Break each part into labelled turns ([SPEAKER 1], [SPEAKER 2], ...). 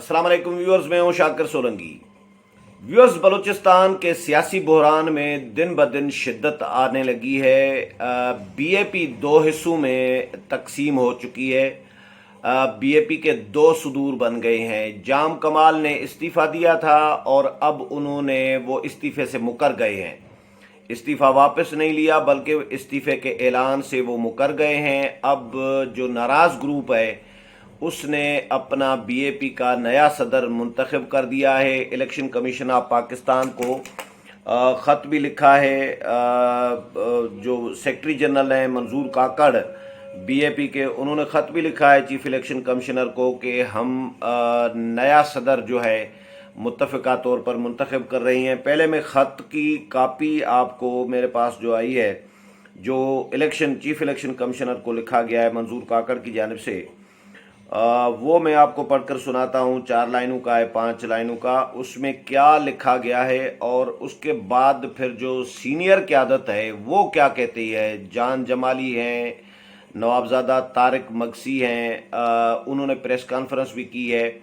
[SPEAKER 1] अस्सलाम वालेकुम व्यूअर्स, मैं हूं शाकिर सोलंकी। व्यूअर्स, बलूचिस्तान के सियासी बहरान में दिन ब दिन शिद्दत आने लगी है। बीएपी दो हिस्सों में तकसीम हो चुकी है। बीएपी के दो सुदूर बन गए हैं। जाम कमाल ने इस्तीफ़ा दिया था और अब उन्होंने वो इस्तीफ़े से मुकर गए हैं। इस्तीफ़ा वापस नहीं लिया बल्कि इस्तीफ़े के ऐलान से वो मुकर गए हैं। अब जो नाराज़ ग्रुप है उसने अपना बीएपी का नया सदर मुंतखब कर दिया है। इलेक्शन कमीशन ऑफ पाकिस्तान को ख़त भी लिखा है। जो सेक्रेटरी जनरल हैं मंजूर काकड़ बीएपी के, उन्होंने ख़त भी लिखा है चीफ इलेक्शन कमिश्नर को कि हम नया सदर जो है मुत्तफ़िका तौर पर मुंतखब कर रही हैं। पहले मैं ख़त की कापी आपको मेरे पास जो आई है, जो चीफ इलेक्शन कमिश्नर को लिखा गया है मंजूर काकड़ की जानिब से, वो मैं आपको पढ़कर सुनाता हूँ। 4 लाइनों का है, 5 लाइनों का। उसमें क्या लिखा गया है और उसके बाद फिर जो सीनियर क़यादत है वो क्या कहती है। जान जमाली हैं, नवाबजादा तारिक मगसी हैं, उन्होंने प्रेस कॉन्फ्रेंस भी की है।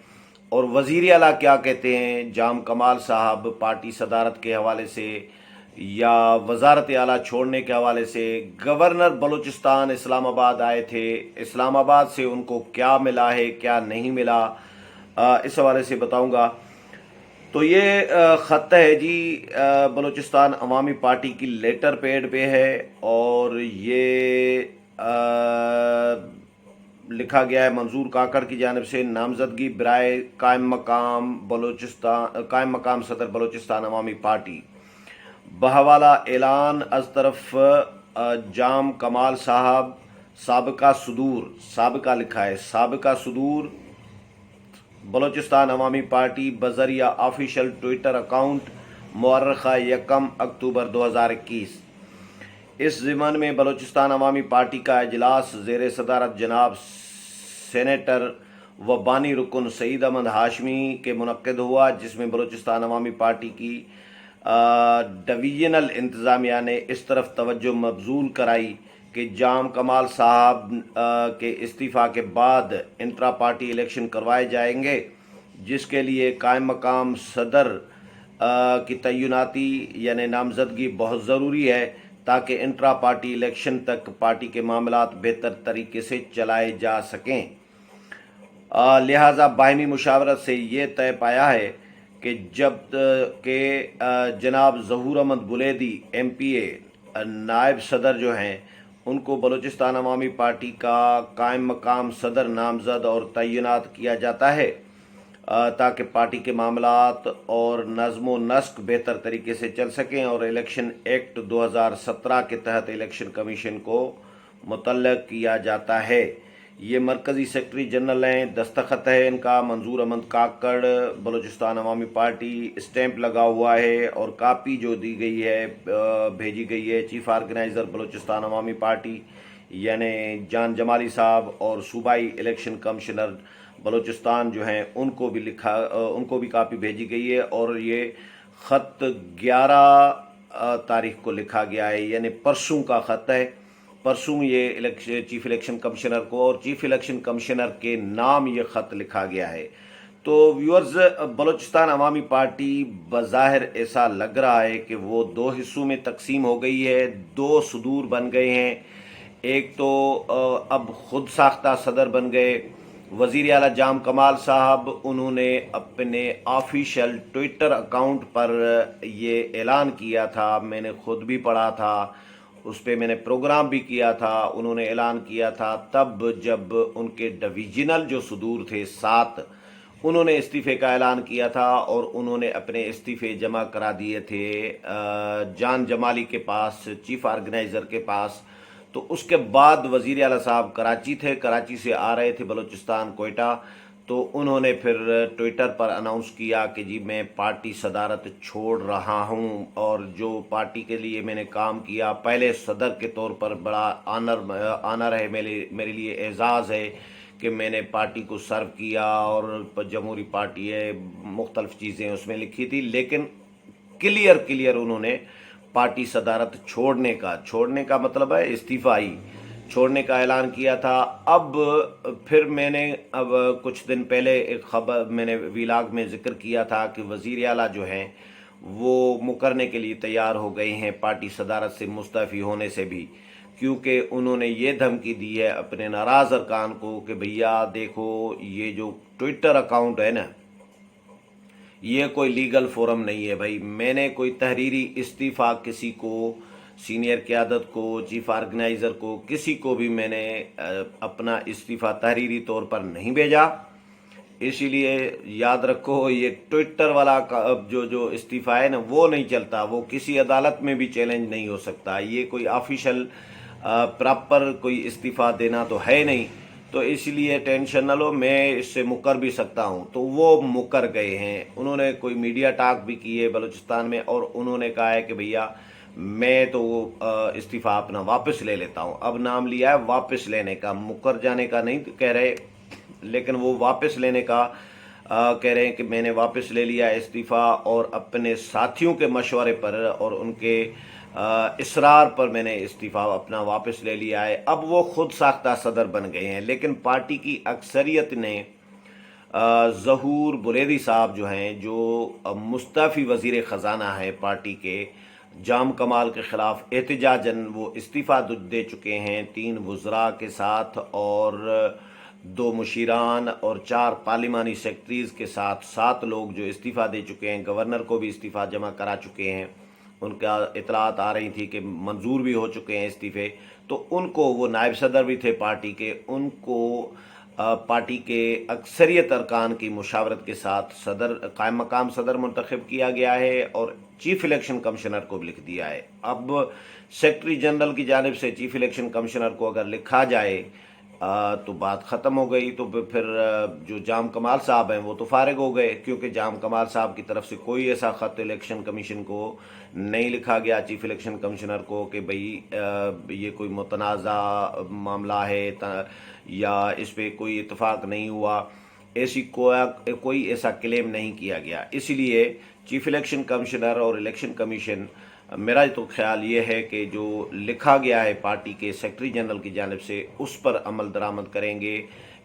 [SPEAKER 1] और वज़ीर आला क्या कहते हैं, जाम कमाल साहब पार्टी सदारत के हवाले से या वजारत आला छोड़ने के हवाले से। गवर्नर बलूचिस्तान इस्लामाबाद आए थे, इस्लामाबाद से उनको क्या मिला है क्या नहीं मिला, इस हवाले से बताऊंगा। तो ये ख़त है जी, बलूचिस्तान अवामी पार्टी की लेटर पैड पे है और ये लिखा गया है मंजूर काकड़ की जानिब से। नामजदगी बराए कायम मकाम सदर बलूचिस्तान अवामी पार्टी बहवाला ऐलान अज तरफ जाम कमाल साहब साबिका सुदूर, साबिका लिखा है, साबिका सुदूर बलूचिस्तान अवामी पार्टी बजरिया ऑफिशियल ट्विटर अकाउंट मुअर्रखा 1 अक्टूबर 2021। इस ज़िमन में बलूचिस्तान अवामी पार्टी का इजलास ज़ेर सदारत जनाब सेनेटर व बानी रुकन सईद अहमद हाशमी के मुनक्किद हुआ, जिसमें बलूचिस्तान अवामी पार्टी की डिवीजनल इंतज़ामिया ने इस तरफ तवज्जो मबजूल कराई कि जाम कमाल साहब के इस्तीफ़ा के बाद इंट्रा पार्टी इलेक्शन करवाए जाएंगे, जिसके लिए कायम मकाम सदर की तय्युनाती यानी नामजदगी बहुत ज़रूरी है ताकि इंट्रा पार्टी इलेक्शन तक पार्टी के मामलात बेहतर तरीके से चलाए जा सकें। लिहाजा बाहमी मुशावरत से ये तय पाया है कि जब के जनाब ज़हूर अहमद बुलेदी MPA नायब सदर जो हैं उनको बलूचिस्तान अवामी पार्टी का कायम मकाम सदर नामज़द और तय्युनात किया जाता है ताकि पार्टी के मामलात और नज़्म व नस्क बेहतर तरीके से चल सकें और इलेक्शन एक्ट 2017 के तहत इलेक्शन कमीशन को मुतल्लक किया जाता है। ये मरकज़ी सेक्रेटरी जनरल हैं, दस्तखत है इनका मंजूर अहमद काकड़ बलूचिस्तान अवामी पार्टी, स्टैंप लगा हुआ है और कापी जो दी गई है भेजी गई है चीफ ऑर्गेनाइज़र बलूचिस्तान अवामी पार्टी यानी जान जमाली साहब और सूबाई इलेक्शन कमिश्नर बलूचिस्तान जो हैं उनको भी कापी भेजी गई है। और ये ख़त 11 तारीख को लिखा गया है, यानी परसों का ख़त है। परसों ये चीफ इलेक्शन कमिश्नर को और चीफ इलेक्शन कमिश्नर के नाम ये ख़त लिखा गया है। तो व्यूअर्स, बलूचिस्तान अवामी पार्टी बज़ाहिर ऐसा लग रहा है कि वो दो हिस्सों में तकसीम हो गई है, दो सुदूर बन गए हैं। एक तो अब खुद साख्ता सदर बन गए वज़ीर आला जाम कमाल साहब, उन्होंने अपने ऑफिशियल ट्विटर अकाउंट पर ये ऐलान किया था, मैंने खुद भी पढ़ा था, उस पर मैंने प्रोग्राम भी किया था। उन्होंने ऐलान किया था तब जब उनके डिवीजनल जो सुदूर थे 7, उन्होंने इस्तीफ़े का ऐलान किया था और उन्होंने अपने इस्तीफ़े जमा करा दिए थे जान जमाली के पास, चीफ ऑर्गेनाइज़र के पास। तो उसके बाद वज़ीर आला साहब कराची थे, कराची से आ रहे थे बलूचिस्तान कोयटा, तो उन्होंने फिर ट्विटर पर अनाउंस किया कि जी मैं पार्टी सदारत छोड़ रहा हूं और जो पार्टी के लिए मैंने काम किया पहले सदर के तौर पर बड़ा आनर है, मेरे लिए एजाज़ है कि मैंने पार्टी को सर्व किया और जमहूरी पार्टी है, मुख्तलिफ़ चीज़ें उसमें लिखी थी, लेकिन क्लियर उन्होंने पार्टी सदारत छोड़ने का मतलब है इस्तीफ़ा ही छोड़ने का ऐलान किया था। अब फिर मैंने अब कुछ दिन पहले एक खबर मैंने वीलाग में जिक्र किया था कि वज़ीर आला जो हैं वो मुकरने के लिए तैयार हो गए हैं पार्टी सदारत से मुस्तफ़ी होने से भी, क्योंकि उन्होंने ये धमकी दी है अपने नाराज़ अरकान को कि भैया देखो ये जो ट्विटर अकाउंट है ना, ये कोई लीगल फोरम नहीं है भाई। मैंने कोई तहरीरी इस्तीफ़ा किसी को, सीनियर क़यादत को, चीफ ऑर्गेनाइज़र को, किसी को भी मैंने अपना इस्तीफ़ा तहरीरी तौर पर नहीं भेजा। इसीलिए याद रखो ये ट्विटर वाला जो इस्तीफ़ा है ना वो नहीं चलता, वो किसी अदालत में भी चैलेंज नहीं हो सकता। ये कोई ऑफिशियल प्रॉपर कोई इस्तीफ़ा देना तो है नहीं, तो इसलिए टेंशन न लो, मैं इससे मुकर भी सकता हूँ। तो वो मुकर गए हैं। उन्होंने कोई मीडिया टॉक भी की है बलूचिस्तान में और उन्होंने कहा है कि भैया मैं तो इस्तीफ़ा अपना वापस ले लेता हूँ। अब नाम लिया है वापस लेने का, मुकर जाने का नहीं कह रहे, लेकिन वो वापस लेने का कह रहे हैं कि मैंने वापस ले लिया इस्तीफ़ा और अपने साथियों के मशवरे पर और उनके इसरार पर मैंने इस्तीफ़ा अपना वापस ले लिया है। अब वो खुद साख्ता सदर बन गए हैं, लेकिन पार्टी की अक्सरियत ने ज़हूर बुलेदी साहब जो हैं, जो मुस्तफ़ी वज़ीर ख़जाना है पार्टी के, जाम कमाल के ख़िलाफ़ एहतजाजन वो इस्तीफ़ा दे चुके हैं 3 वज़रा के साथ और 2 मुशीरान और 4 पार्लिमानी सेक्रेटरीज़ के साथ 7 लोग जो इस्तीफ़ा दे चुके हैं। गवर्नर को भी इस्तीफ़ा जमा करा चुके हैं। उनका इतलात आ रही थी कि मंजूर भी हो चुके हैं इस्तीफ़े। तो उनको, वो नायब सदर भी थे पार्टी के, उनको पार्टी के अक्सरियत अरकान की मुशावरत के साथ सदर कायम मकाम सदर मुंतखब किया गया है और चीफ इलेक्शन कमिश्नर को भी लिख दिया है। अब सेक्रेटरी जनरल की जानिब से चीफ इलेक्शन कमिश्नर को अगर लिखा जाए तो बात ख़त्म हो गई। तो फिर जो जाम कमाल साहब हैं वो तो फारिग हो गए, क्योंकि जाम कमाल साहब की तरफ से कोई ऐसा ख़त इलेक्शन कमीशन को नहीं लिखा गया, चीफ इलेक्शन कमिश्नर को, कि भाई ये कोई मुतनाज़ा मामला है या इस पर कोई इतफाक़ नहीं हुआ। ऐसी कोई ऐसा क्लेम नहीं किया गया। इसलिए चीफ इलेक्शन कमिश्नर और इलेक्शन कमीशन, मेरा तो ख्याल ये है कि जो लिखा गया है पार्टी के सेक्रेटरी जनरल की जानिब से उस पर अमल दरामद करेंगे।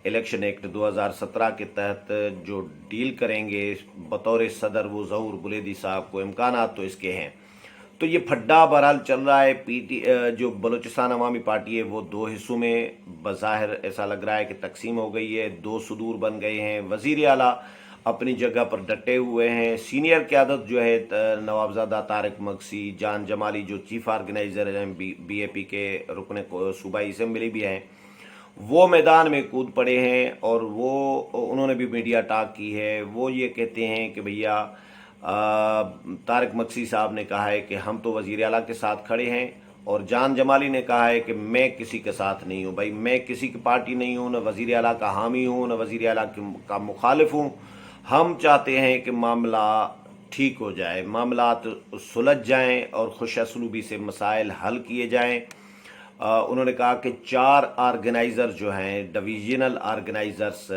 [SPEAKER 1] इलेक्शन एक्ट 2017 के तहत जो डील करेंगे बतौर सदर वो ज़हूर बुलेदी साहब को, इम्कानात तो इसके हैं। तो ये फड्डा बहरहाल चल रहा है। जो बलूचिस्तान अवामी पार्टी है वो 2 हिस्सों में बज़ाहिर ऐसा लग रहा है कि तकसीम हो गई है, 2 सुदूर बन गए हैं। वज़ीर आला अपनी जगह पर डटे हुए हैं। सीनियर क़यादत जो है नवाबज़ादा तारिक मक्सी, जान जमाली जो चीफ ऑर्गेनाइज़र हैं, BAP के रुकन सूबाई असम्बली भी हैं, वो मैदान में कूद पड़े हैं और वो उन्होंने भी मीडिया टॉक की है। वो ये कहते हैं कि भैया तारिक मक्सी साहब ने कहा है कि हम तो वज़ीर आला के साथ खड़े हैं और जान जमाली ने कहा है कि मैं किसी के साथ नहीं हूँ। भाई मैं किसी की पार्टी नहीं हूँ, न वज़ीर आला का हामी हूँ, न वज़ीर आला का मुखालिफ हूँ। हम चाहते हैं कि मामला ठीक हो जाए, मामलात सुलझ जाएं और खुश असलूबी से मसाइल हल किए जाएं। उन्होंने कहा कि 4 ऑर्गेनाइज़र जो हैं, डिवीज़नल ऑर्गेनाइज़र्स,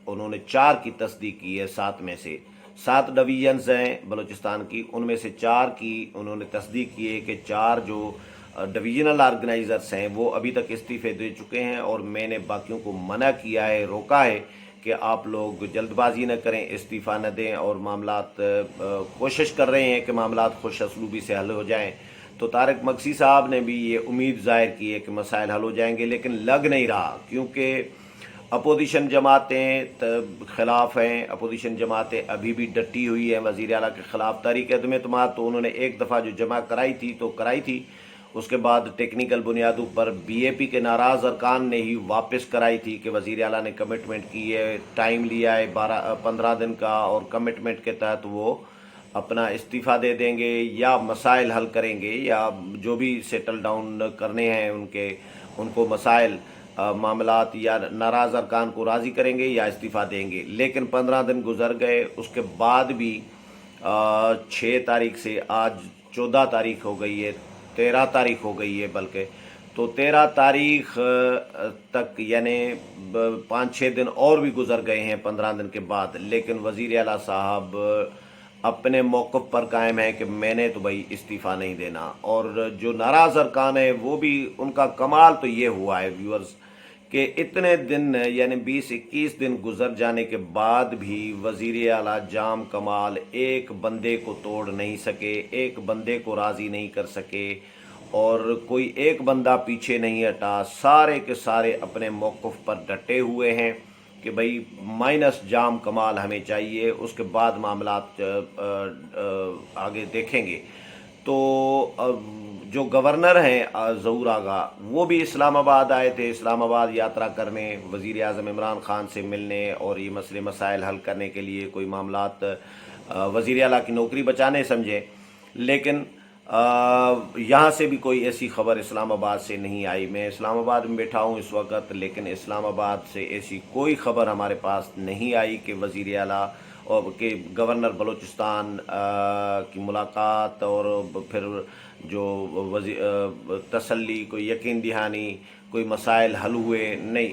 [SPEAKER 1] उन्होंने 4 की तस्दीक की है। 7 में से 7 डिवीजन्स हैं बलूचिस्तान की, उनमें से 4 की उन्होंने तस्दीक की है कि 4 जो डिवीज़नल ऑर्गेनाइज़र्स हैं वो अभी तक इस्तीफ़े दे चुके हैं और मैंने बाकियों को मना किया है, रोका है कि आप लोग जल्दबाजी न करें, इस्तीफ़ा न दें और मामलात कोशिश कर रहे हैं कि मामलात खुश असलूबी से हल हो जाएं। तो तारिक मक्सी साहब ने भी ये उम्मीद ज़ाहिर की है कि मसाइल हल हो जाएंगे, लेकिन लग नहीं रहा, क्योंकि अपोजिशन जमातें ख़िलाफ़ हैं। अपोजिशन जमातें अभी भी डटी हुई हैं वज़ीर आला के ख़िलाफ़। तहरीक अदम-ए-एतमाद तो उन्होंने एक दफ़ा जो जमा कराई थी, उसके बाद टेक्निकल बुनियादों पर BAP के नाराज़ अरकान ने ही वापस कराई थी कि वज़ीर आला ने कमिटमेंट की है, टाइम लिया है 15 दिन का और कमिटमेंट के तहत वो अपना इस्तीफ़ा दे देंगे या मसाइल हल करेंगे या जो भी सेटल डाउन करने हैं उनको मसाइल मामलात या नाराज़ अरकान को राज़ी करेंगे या इस्तीफ़ा देंगे। लेकिन 15 दिन गुजर गए, उसके बाद भी 6 तारीख से आज 14 तारीख हो गई है, 13 तारीख हो गई है बल्कि, तो 13 तारीख तक यानी 5-6 दिन और भी गुजर गए हैं 15 दिन के बाद। लेकिन वज़ीर आला साहब अपने मौक़िफ़ पर कायम है कि मैंने तो भाई इस्तीफ़ा नहीं देना। और जो नाराज़ अरकान है वो भी, उनका कमाल तो ये हुआ है व्यूअर्स कि इतने दिन यानी 20-21 दिन गुजर जाने के बाद भी वज़ीर आला जाम कमाल एक बंदे को तोड़ नहीं सके, एक बंदे को राज़ी नहीं कर सके, और कोई एक बंदा पीछे नहीं हटा। सारे के सारे अपने मौक़िफ़ पर डटे हुए हैं कि भाई माइनस जाम कमाल हमें चाहिए, उसके बाद मामलात आगे देखेंगे। तो जो गवर्नर हैं ज़हूर आगा, वो भी इस्लामाबाद आए थे, इस्लामाबाद यात्रा करने, वज़ीर आज़म इमरान ख़ान से मिलने और ये मसले मसाइल हल करने के लिए, कोई मामलात वज़ीर आला की नौकरी बचाने समझे। लेकिन यहाँ से भी कोई ऐसी खबर इस्लामाबाद से नहीं आई। मैं इस्लामाबाद में बैठा हूँ इस वक्त, लेकिन इस्लामाबाद से ऐसी कोई खबर हमारे पास नहीं आई कि वज़ीर आला और कि गवर्नर बलूचिस्तान की मुलाकात और फिर जो तसल्ली, कोई यकीन दहानी, कोई मसाइल हल हुए। नहीं,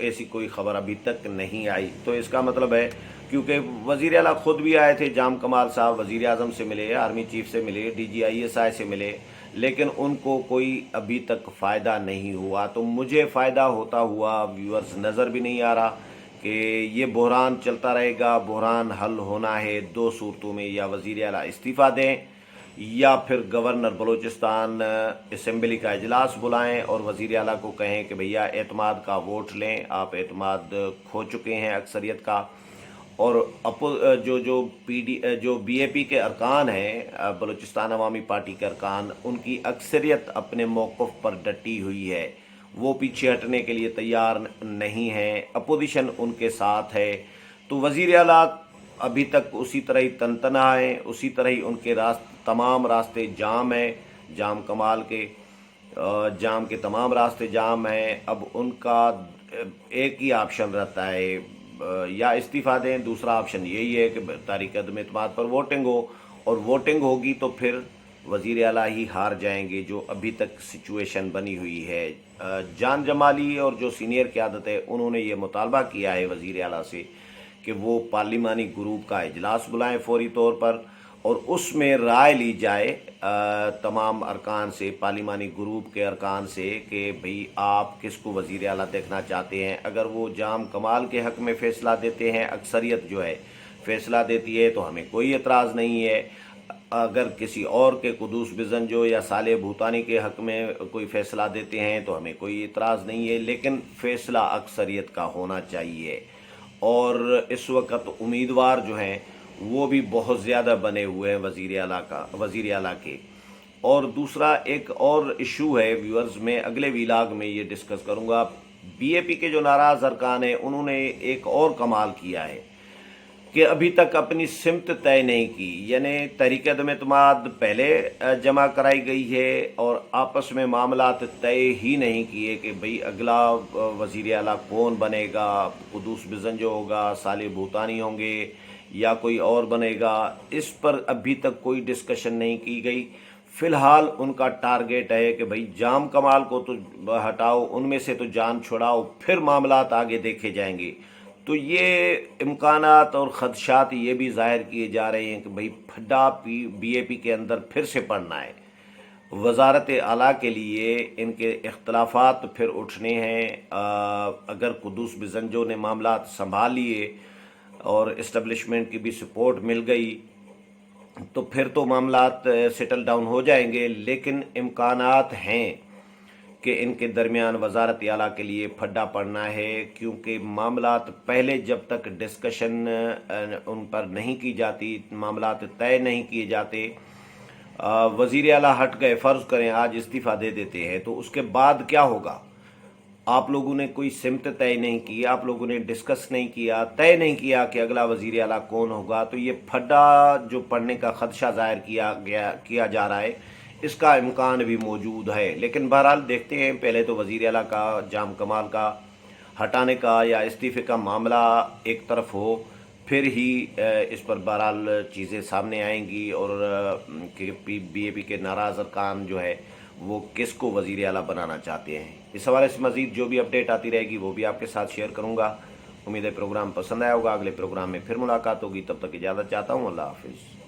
[SPEAKER 1] ऐसी कोई खबर अभी तक नहीं आई। तो इसका मतलब है, क्योंकि वज़ीर आला ख़ुद भी आए थे, जाम कमाल साहब वज़ीर आज़म से मिले, आर्मी चीफ से मिले, DGISI से मिले, लेकिन उनको कोई अभी तक फ़ायदा नहीं हुआ। तो मुझे फ़ायदा होता हुआ व्यूअर्स नज़र भी नहीं आ रहा कि ये बहरान चलता रहेगा। बहरान हल होना है दो सूरतों में, या वज़ीर आला इस्तीफ़ा दें या फिर गवर्नर बलूचिस्तान असम्बली का इजलास बुलाएं और वज़ीर आला को कहें कि भैया एतमाद का वोट लें, आप एतमाद खो चुके हैं अक्सरियत का। और जो BAP के अरकान हैं, बलूचिस्तान अवामी पार्टी के अरकान, उनकी अक्सरियत अपने मौक़िफ़ पर डटी हुई है, वो पीछे हटने के लिए तैयार नहीं है, अपोजिशन उनके साथ है। तो वज़ीर आला अभी तक उसी तरह ही तनतना है, उसी तरह ही उनके तमाम रास्ते जाम हैं, जाम कमाल के जाम के तमाम रास्ते जाम हैं। अब उनका एक ही ऑप्शन रहता है, या इस्तीफ़ा दें, दूसरा ऑप्शन यही है कि तारीख़ अदम एतमाद पर वोटिंग हो, और वोटिंग होगी तो फिर वज़ीर आला ही हार जाएंगे, जो अभी तक सिचुएशन बनी हुई है। जान जमाली और जो सीनियर क़यादत है, उन्होंने ये मुतालबा किया है वज़ीर आला से कि वो पार्लिमानी ग्रुप का इजलास बुलाएं फौरी तौर पर, और उसमें राय ली जाए तमाम अरकान से, पार्लिमानी ग्रुप के अरकान से, कि भाई आप किसको वज़ीर आला देखना चाहते हैं। अगर वो जाम कमाल के हक़ में फ़ैसला देते हैं, अक्सरियत जो है फ़ैसला देती है, तो हमें कोई एतराज़ नहीं है। अगर किसी और के कुदूस बिज़ंजो या साले भूतानी के हक़ में कोई फ़ैसला देते हैं तो हमें कोई एतराज़ नहीं है, लेकिन फ़ैसला अक्सरियत का होना चाहिए। और इस वक्त उम्मीदवार जो हैं वो भी बहुत ज़्यादा बने हुए हैं वज़ीर आला के। और दूसरा एक और इशू है व्यूअर्स, मैं अगले व्लॉग में ये डिस्कस करूँगा। BAP के जो नाराज़ अरकान हैं, उन्होंने एक और कमाल किया है कि अभी तक अपनी सिमत तय नहीं की, यानी तहरीक अदम एतमाद पहले जमा कराई गई है और आपस में मामलात तय ही नहीं किए कि भाई अगला वज़ीर आला कौन बनेगा, कुदूस बिज़ंजो होगा, साले भूतानी होंगे या कोई और बनेगा। इस पर अभी तक कोई डिस्कशन नहीं की गई। फ़िलहाल उनका टारगेट है कि भाई जाम कमाल को तो हटाओ, उनमें से तो जान छुड़ाओ, फिर मामलात आगे देखे जाएंगे। तो ये इम्कानात और ख़दशात ये भी ज़ाहिर किए जा रहे हैं कि भाई फड्डा BAP के अंदर फिर से पड़ना है। वज़ारत आला के लिए इनके इख्तलाफात फिर उठने हैं। अगर कुदूस बिज़ंजो ने मामलात संभाल लिए और इस्टबलिशमेंट की भी सपोर्ट मिल गई तो फिर तो मामलात सेटल डाउन हो जाएंगे, लेकिन इम्कानात हैं कि इनके दरमियान वज़ारत आला के लिए फड्डा पड़ना है, क्योंकि मामलात पहले जब तक डिस्कशन उन पर नहीं की जाती, मामलात तय नहीं किए जाते, वज़ीर आला हट गए, फ़र्ज़ करें आज इस्तीफ़ा दे देते हैं, तो उसके बाद क्या होगा? आप लोगों ने कोई सिमत तय नहीं की, आप लोगों ने डिस्कस नहीं किया, तय नहीं किया कि अगला वज़ीर आला कौन होगा। तो ये फड्डा जो पड़ने का ख़दशा ज़ाहिर किया जा रहा है, इसका इम्कान भी मौजूद है। लेकिन बहरहाल देखते हैं, पहले तो वज़ीर आला का जाम कमाल का हटाने का या इस्तीफ़े का मामला एक तरफ हो, फिर ही इस पर बहरहाल चीज़ें सामने आएंगी और कि BAP के नाराज़ अरकान जो है वो किसको वज़ीर आला बनाना चाहते हैं। इस हवाले से मज़ीद जो भी अपडेट आती रहेगी वो भी आपके साथ शेयर करूँगा। उम्मीद है प्रोग्राम पसंद आया होगा। अगले प्रोग्राम में फिर मुलाकात होगी, तब तक इजाज़त चाहता हूँ। अल्लाह हाफ़िज़।